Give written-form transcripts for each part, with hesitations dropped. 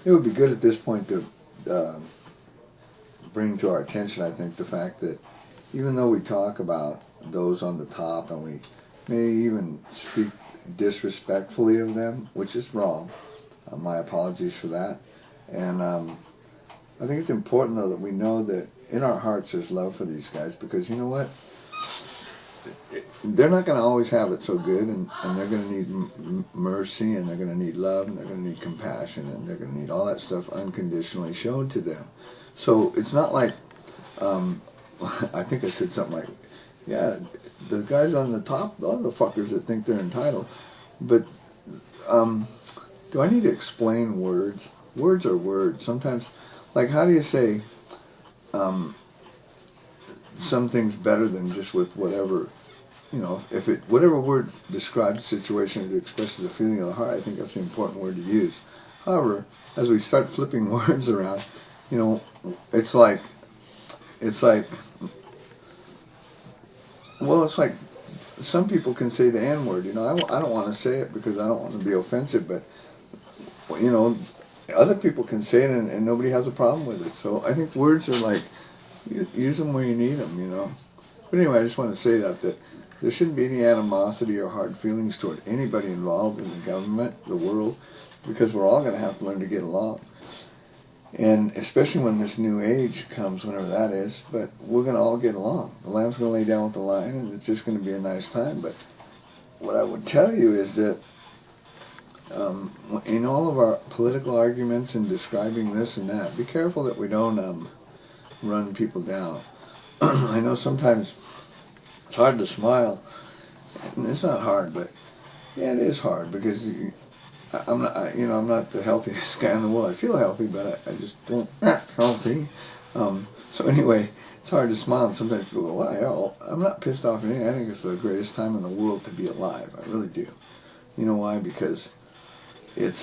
it would be good at this point to bring to our attention, I think, the fact that even though we talk about those on the top and we may even speak disrespectfully of them, which is wrong, my apologies for that. And I think it's important, though, that we know that in our hearts there's love for these guys, because you know what? They're not going to always have it so good, and they're going to need mercy, and they're going to need love, and they're going to need compassion, and they're going to need all that stuff unconditionally shown to them. So it's not like, I think I said something like, yeah, the guys on the top, all the fuckers that think they're entitled. But do I need to explain words? Words are words. Sometimes, like, how do you say something's better than just with whatever, you know, if it, whatever word describes the situation or expresses a feeling of the heart, I think that's the important word to use. However, as we start flipping words around, you know, it's like, well, it's like some people can say the N-word, you know, I don't want to say it because I don't want to be offensive, but, you know, other people can say it and nobody has a problem with it. So I think words are like, use them where you need them, you know. But anyway, I just want to say that there shouldn't be any animosity or hard feelings toward anybody involved in the government, the world, because we're all going to have to learn to get along. And especially when this new age comes, whenever that is, but we're going to all get along. The lamb's going to lay down with the lion, and it's just going to be a nice time. But what I would tell you is that in all of our political arguments and describing this and that, be careful that we don't run people down. I know sometimes it's hard to smile, and it's not hard, but yeah, it is hard because I'm not the healthiest guy in the world. I feel healthy, but I just don't act healthy. So anyway, it's hard to smile, and sometimes people go, "Well, I'm not pissed off at anything. I think it's the greatest time in the world to be alive. I really do." You know why? Because it's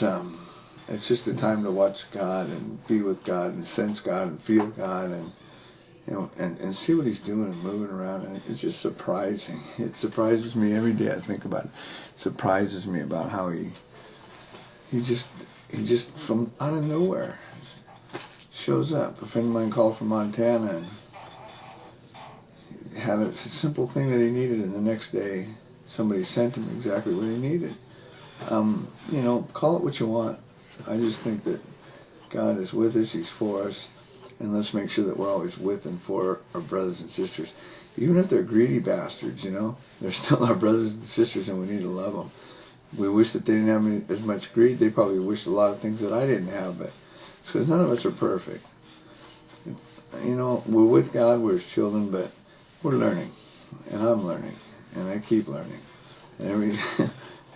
just a time to watch God and be with God and sense God and feel God and, you know, and see what He's doing and moving around, and it's just surprising. It surprises me every day I think about it. It surprises me about how He just from out of nowhere shows up. A friend of mine called from Montana and had a simple thing that he needed, and the next day somebody sent him exactly what he needed. You know, call it what you want. I just think that God is with us, He's for us, and let's make sure that we're always with and for our brothers and sisters. Even if they're greedy bastards, you know, they're still our brothers and sisters, and we need to love them. We wish that they didn't have as much greed. They probably wished a lot of things that I didn't have, but it's because none of us are perfect. You know, we're with God, we're His children, but we're learning, and I'm learning, and I keep learning. And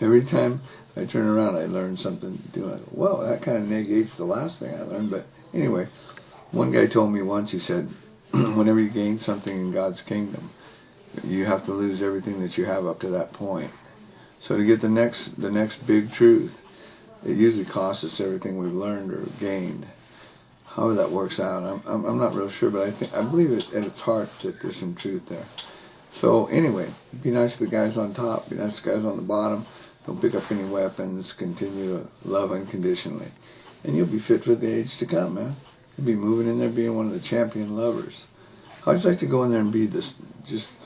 every time I turn around, I learn something to do. I go, well, that kind of negates the last thing I learned. But anyway, one guy told me once, he said, whenever you gain something in God's kingdom, you have to lose everything that you have up to that point. So to get the next big truth, it usually costs us everything we've learned or gained. However that works out, I'm not real sure, but I believe it at its heart that there's some truth there. So anyway, be nice to the guys on top, be nice to the guys on the bottom. Don't pick up any weapons. Continue to love unconditionally, and you'll be fit for the age to come, man. You'll be moving in there, being one of the champion lovers. How'd you like to go in there and be this? Just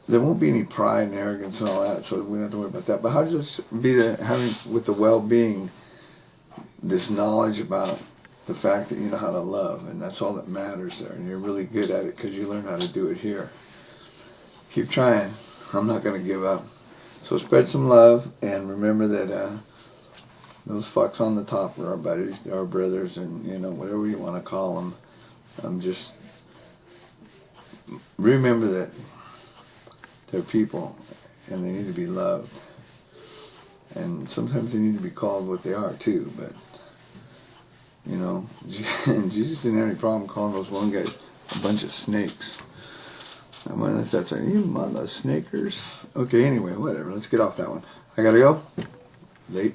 there won't be any pride and arrogance and all that, so we don't have to worry about that. But how'd you just be having with the well-being, this knowledge about the fact that you know how to love, and that's all that matters there, and you're really good at it because you learn how to do it here. Keep trying. I'm not going to give up. So spread some love, and remember that those fucks on the top are our buddies, they're our brothers, and you know, whatever you want to call them. Just remember that they're people, and they need to be loved. And sometimes they need to be called what they are too. But you know, Jesus didn't have any problem calling those one guys a bunch of snakes. I wonder if that's you mother snakers. Okay, anyway, whatever. Let's get off that one. I gotta go. Late.